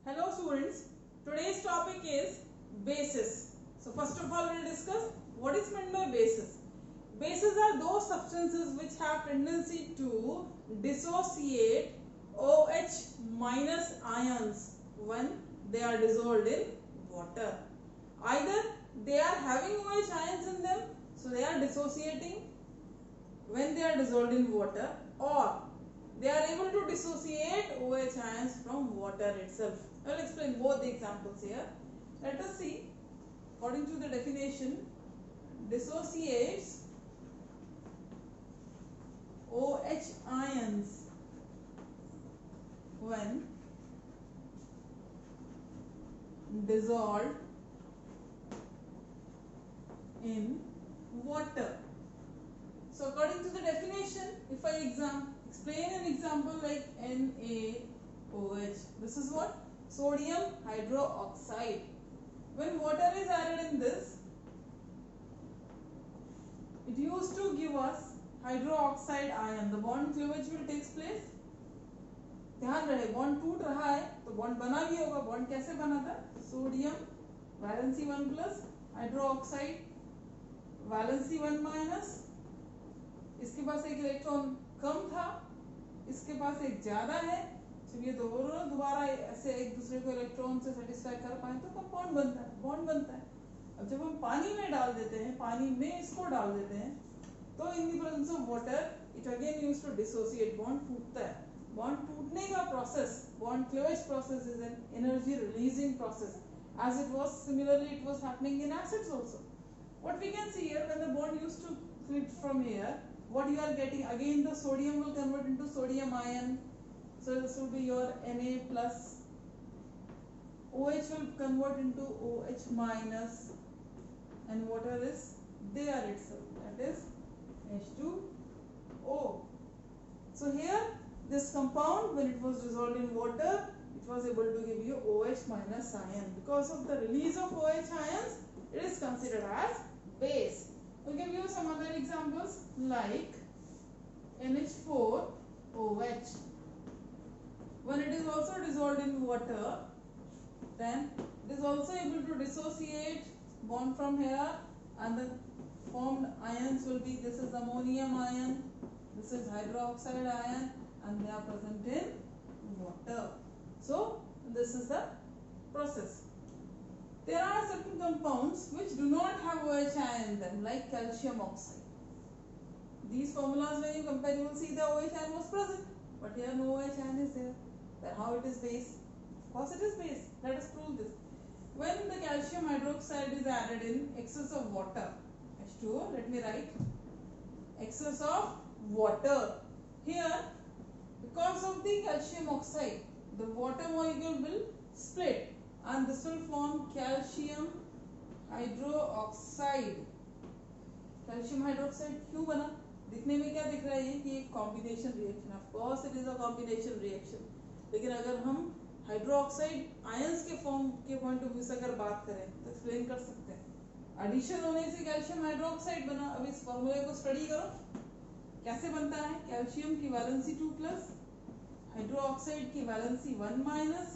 Hello students, today's topic is bases. So first of all we will discuss what is meant by bases. Bases are those substances which have tendency to dissociate OH minus ions when they are dissolved in water. Either they are having OH ions in them, so they are dissociating when they are dissolved in water, or they are able to dissociate OH ions from water itself. I will explain both the examples here. Let us see. According to the definition, dissociates OH ions when dissolved in water. So according to the definition, if I explain an example like NaOH, this is what? Sodium hydroxide. When water is added in this, it used to give us hydroxide ion. The bond cleavage will take place. ध्यान रहे bond टूट रहा है तो bond बना भी होगा. Bond कैसे बना था? Sodium valency 1 plus, hydroxide valency 1 minus. इसके पास एक इलेक्ट्रॉन कम था, इसके पास एक ज्यादा है. जब ये दोनों दोबारा ऐसे एक दूसरे को इलेक्ट्रॉन से सेटिस्फाई कर पाए तो कंपाउंड बनता है, बॉन्ड बनता है. अब जब हम पानी में डाल देते हैं, पानी में इसको डाल देते हैं, तो in the presence of water it again used to dissociate. Bond टूटता है. बॉन्ड टूटने का process, bond cleavage process is an energy releasing process, as it was similarly it was happening in acids also. What we can see here, when the bond used to flip from here, what you are getting again, the sodium will convert into sodium ion. So this will be your Na plus. OH will convert into OH minus, and water is there itself, that is H2O. So here this compound, when it was dissolved in water, it was able to give you OH minus ion. Because of the release of OH ions, it is considered as base. We'll give you some other examples like NH4OH. When it is also dissolved in water, then it is also able to dissociate bond from here, and the formed ions will be, this is ammonium ion, this is hydroxide ion, and they are present in water. So this is the process. There are certain compounds which do not have OH ion in them, like calcium oxide. These formulas, when you compare, you will see the OH ion was present, but here no OH ion is there. Then how it is base? Of course it is base. Let us prove this. When the calcium hydroxide is added in excess of water, H2O, let me write excess of water. Here, because of the calcium oxide, the water molecule will split and this will form calcium hydroxide. Calcium hydroxide क्यों बना? दिखने में क्या दिख रहा है कि एक combination reaction. Of course it is a combination reaction, लेकिन अगर हम हाइड्रोक्साइड आयंस के फॉर्म के पॉइंट ऑफ व्यू से अगर बात करें तो एक्सप्लेन कर सकते हैं. एडिशन होने से कैल्शियम हाइड्रोक्साइड बना. अब इस फॉर्मूले को स्टडी करो कैसे बनता है. कैल्शियम की वैलेंसी 2 प्लस, हाइड्रोक्साइड की वैलेंसी 1 माइनस.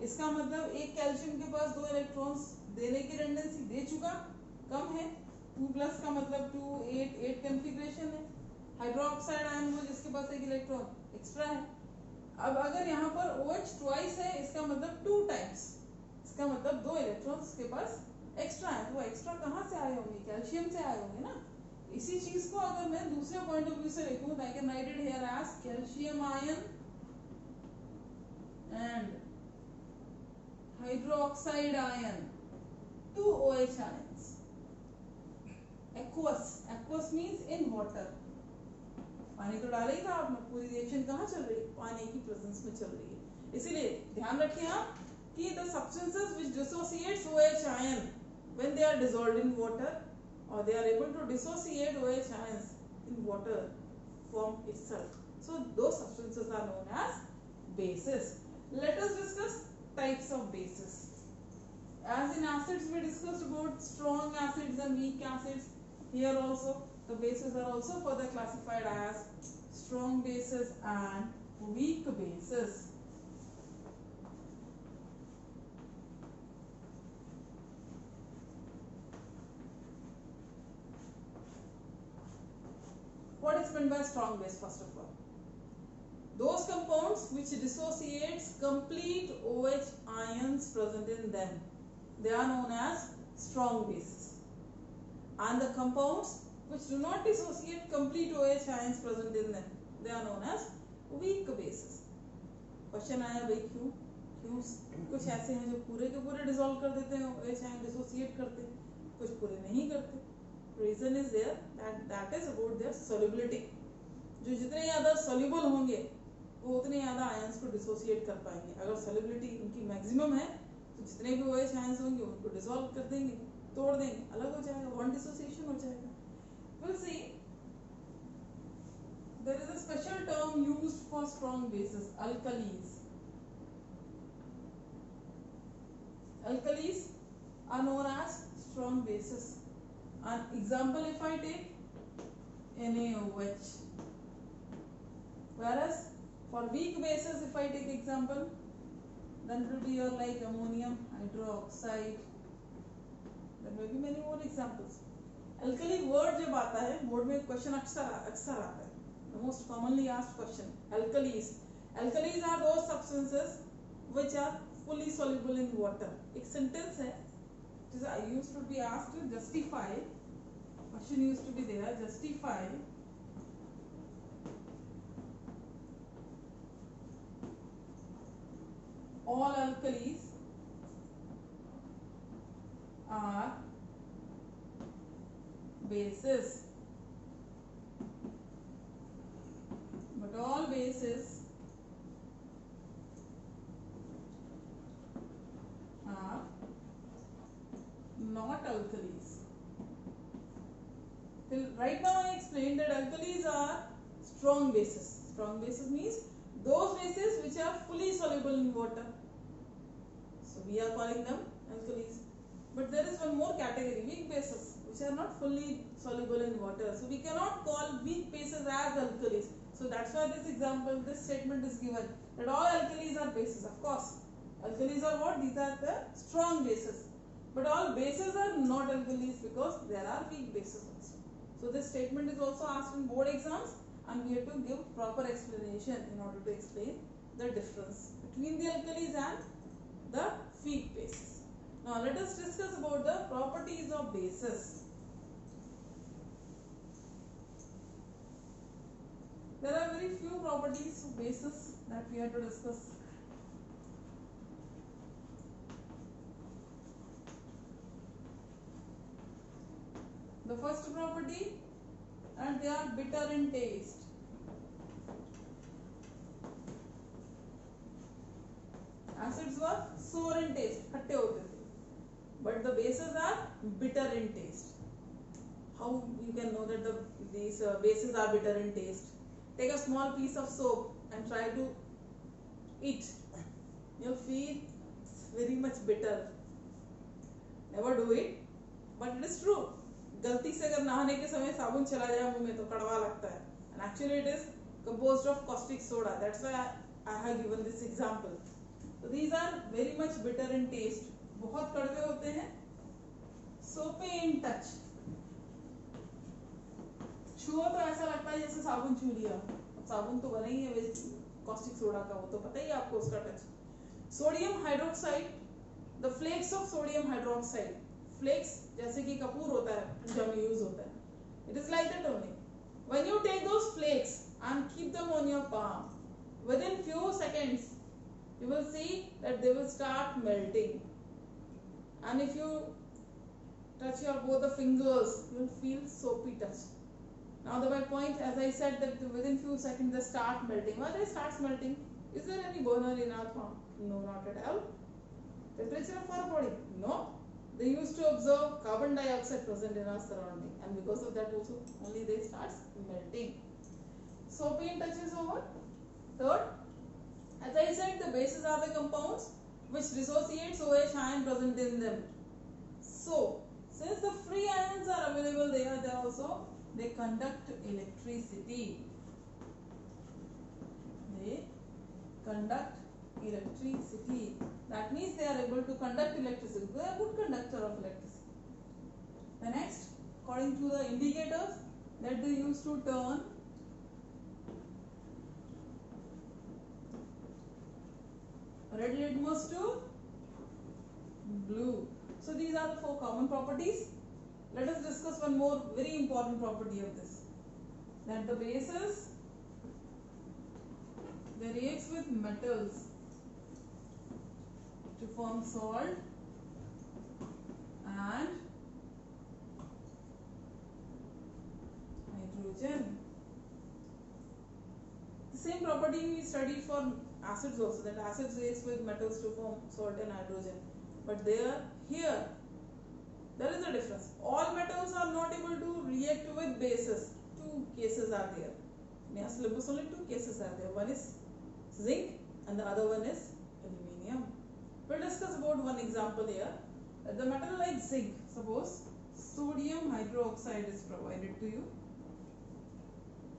इसका मतलब एक कैल्शियम के पास 2 इलेक्ट्रॉन्स देने की टेंडेंसी दे चुका, कम है. 2 प्लस का मतलब 2 8 8 कॉन्फ़िगरेशन है. हाइड्रोक्साइड आयन वो जिसके पास एक इलेक्ट्रॉन एक्स्ट्रा है. अब अगर यहाँ पर OH ट्वाइस है, इसका मतलब 2 टाइम्स, इसका मतलब 2 इलेक्ट्रॉन्स के पास एक्स्ट्रा है. वो एक्स्ट्रा कहाँ से आए होंगे? कैल्शियम से आए होंगे ना. इसी चीज को अगर मैं दूसरे पॉइंट ऑफ व्यू से लिखूं, I can write it here as calcium ion and hydroxide ion, 2 OH ions. Aqueous, aqueous means in water. पानी तो डाला ही था आपने. पूरी रिएक्शन कहाँ चल रही है? पानी की प्रेजेंस में चल रही है. इसीलिए ध्यान रखिए आप कि the substances which dissociates OH ion when they are dissolved in water, or they are able to dissociate OH ions in water form itself. So those substances are known as bases. Let us discuss types of bases. As in acids we discussed about strong acids and weak acids. Here also the bases are also further classified as strong bases and weak bases. is meant by strong base first of all? Those compounds which dissociates complete OH ions present in them, they are known as strong bases. And the compounds which do not dissociate complete OH ions present in them, they are known as weak bases. Question आया भाई क्यों क्यों कुछ ऐसे हैं जो पूरे के पूरे डिसॉल्व कर देते हैं OH आयन डिसोसिएट करते हैं, कुछ पूरे नहीं करते. Reason is there that is about their solubility. जो जितने ज्यादा सॉल्युबल होंगे वो उतने ज्यादा आयंस को डिसोसिएट कर पाएंगे. अगर सॉल्युबिलिटी उनकी मैक्सिमम है तो जितने भी OH आयंस होंगे उनको डिसॉल्व कर देंगे, तोड़ देंगे, अलग हो जाएगा, वन डिसोसिएशन हो जाएगा. Will see there is a special term used for strong bases, alkalis. Alkalis are known as strong bases. An example if I take NaOH. Whereas for weak bases if I take example, then it will be your like ammonium hydroxide. There may be many more examples. Alkali word जब आता है board में question अक्सर आता है. The most commonly asked question, alkalis. Alkalis are those substances which are fully soluble in water. एक sentence है, which is used to be asked to justify. Question used to be there, justify all alkalis are bases. But all bases are not alkalis. Till right now I explained that alkalis are strong bases. Strong bases means those bases which are fully soluble in water. So we are calling them alkalis. But there is one more category, weak bases, which are not fully soluble in water. So we cannot call weak bases as alkalis. So that's why this example, this statement is given that all alkalis are bases. Of course, alkalis are what? These are the strong bases. But all bases are not alkalis because there are weak bases also. So this statement is also asked in board exams, and we have to give proper explanation in order to explain the difference between the alkalis and the weak bases. Now let us discuss about the properties of bases. There are very few properties of bases that we have to discuss. The first property, and they are bitter in taste. Acids were sour in taste, खट्टे होते थे, but the bases are bitter in taste. How you can know that these bases are bitter in taste? Take a small piece of soap and try to eat. You'll feel it's very much bitter. Never do it, but it is true. गलती से अगर नहाने के समय साबुन चला जाए मुंह में तो कड़वा लगता है. And actually it is composed of caustic soda. That's why I have given this example. So these are very much bitter in taste. बहुत कड़वे होते हैं. Soapy in touch. छुओ तो ऐसा लगता है जैसे साबुन छू लिया. साबुन तो बना ही है कॉस्टिक सोडा का, वो तो पता ही आपको उसका touch. Sodium hydroxide, the flakes of sodium hydroxide. Flakes जैसे कि कपूर होता है पूजा में यूज होता है. It is like that only. When you take those flakes and keep them on your palm, within few seconds you will see that they will start melting. And if you touch your both the fingers, you will feel soapy touch. Now the my point, as I said, that within few seconds they start melting. Why they start melting? Is there any burner in our palm? No, not at all. Temperature of our body? No. They used to observe carbon dioxide present in our surrounding, and because of that also only they start melting. Soapy in touch is over. Third, as I said, the bases are the compounds which dissociates OH ion present in them. So since the free ions are available there also, they conduct electricity. They conduct electricity. That means they are able to conduct electricity. They are a good conductor of electricity. The next, according to the indicators that they use to turn red litmus to blue. So these are the 4 common properties. Let us discuss one more very important property of this, that the bases, they react with metals to form salt and hydrogen. The same property we studied for acids also, that acids react with metals to form salt and hydrogen. But here there is a difference. All metals are not able to react with bases. 2 cases are there. In our syllabus only 2 cases are there. One is zinc and the other one is aluminium. We'll discuss about one example here. The metal like zinc, suppose sodium hydroxide is provided to you.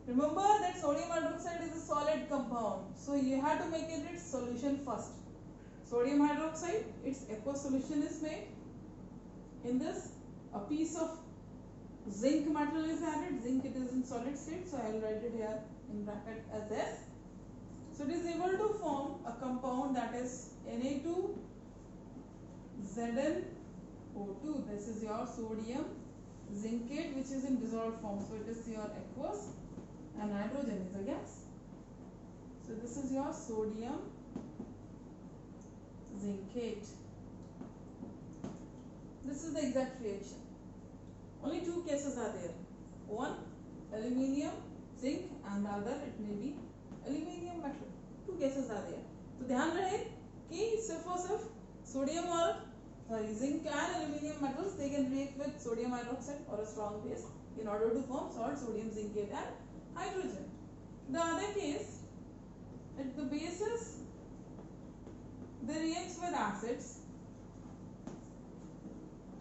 Remember that sodium hydroxide is a solid compound, so you have to make it its solution first. Sodium hydroxide, its aqueous solution is made. In this, a piece of zinc metal is added. Zinc, it is in solid state, so I will write it here in bracket as S. So it is able to form a compound that is Na2ZnO2. This is your sodium zincate, which is in dissolved form. So it is your aqueous, and hydrogen is a gas. So this is your sodium zincate. This is the exact reaction. Only 2 cases are there. One aluminium, zinc, and the other it may be aluminium metal. 2 cases are there. तो ध्यान रहे कि सिर्फ और सिर्फ sodium और zinc and aluminium metals, they can react with sodium hydroxide or a strong base in order to form salt, sodium zincate and hydrogen. The other case, at the bases, they react with acids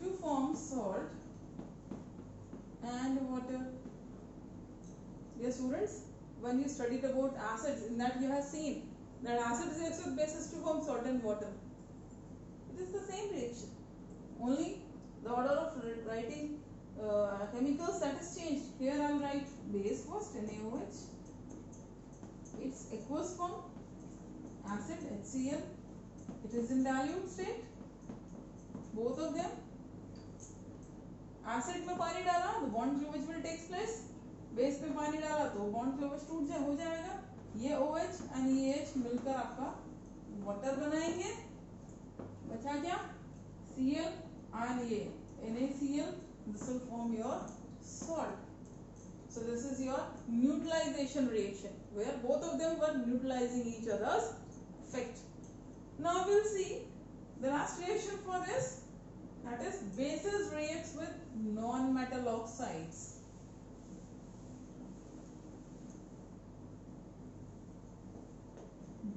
to form salt and water. Dear students, when you studied about acids, in that you have seen that acids react with bases to form salt and water. It is the same reaction. Only the order of writing chemicals, that is changed. Here I will write base first, NaOH. Its aqueous form, acid HCl. It is in dilute state. Both of them. Acid में पानी डाला तो bond cleavage will take place. Base में पानी डाला तो bond cleavage हो जाएगा. ये OH and ये H मिलकर आपका water बनाएंगे. बचा क्या? Cl and ये NaCl. This will form your salt. So this is your neutralization reaction, where both of them were neutralizing each other's effect. Now we will see the last reaction for this, that is bases reacts with non-metal oxides.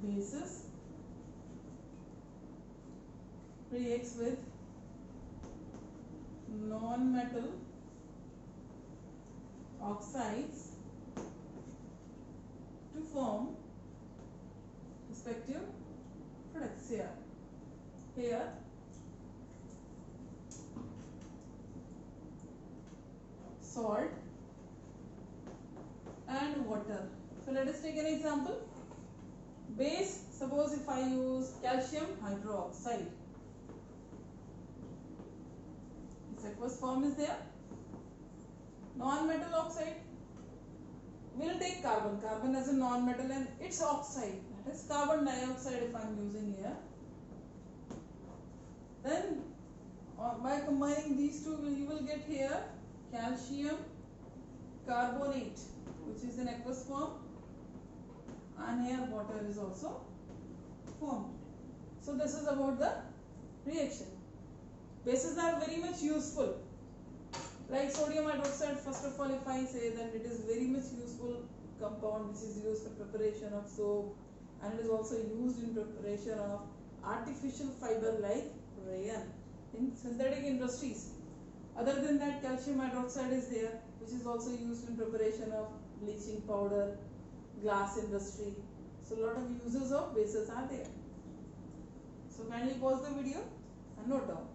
Bases reacts with non-metal oxides to form respective products. Here salt and water. So let us take an example. Base, suppose if I use calcium hydroxide, its aqueous form is there. Non-metal oxide, we will take carbon. Carbon as a non-metal and its oxide, that is carbon dioxide if I am using here. Then by combining these two, you will get here calcium carbonate, which is in aqueous form, and here water is also formed. So this is about the reaction. Bases are very much useful. Like sodium hydroxide, first of all, if I say that it is very much useful compound which is used for preparation of soap, and it is also used in preparation of artificial fiber like rayon in synthetic industries. Other than that, calcium hydroxide is there, which is also used in preparation of bleaching powder, glass industry. So a lot of uses of bases are there. So kindly pause the video and note down.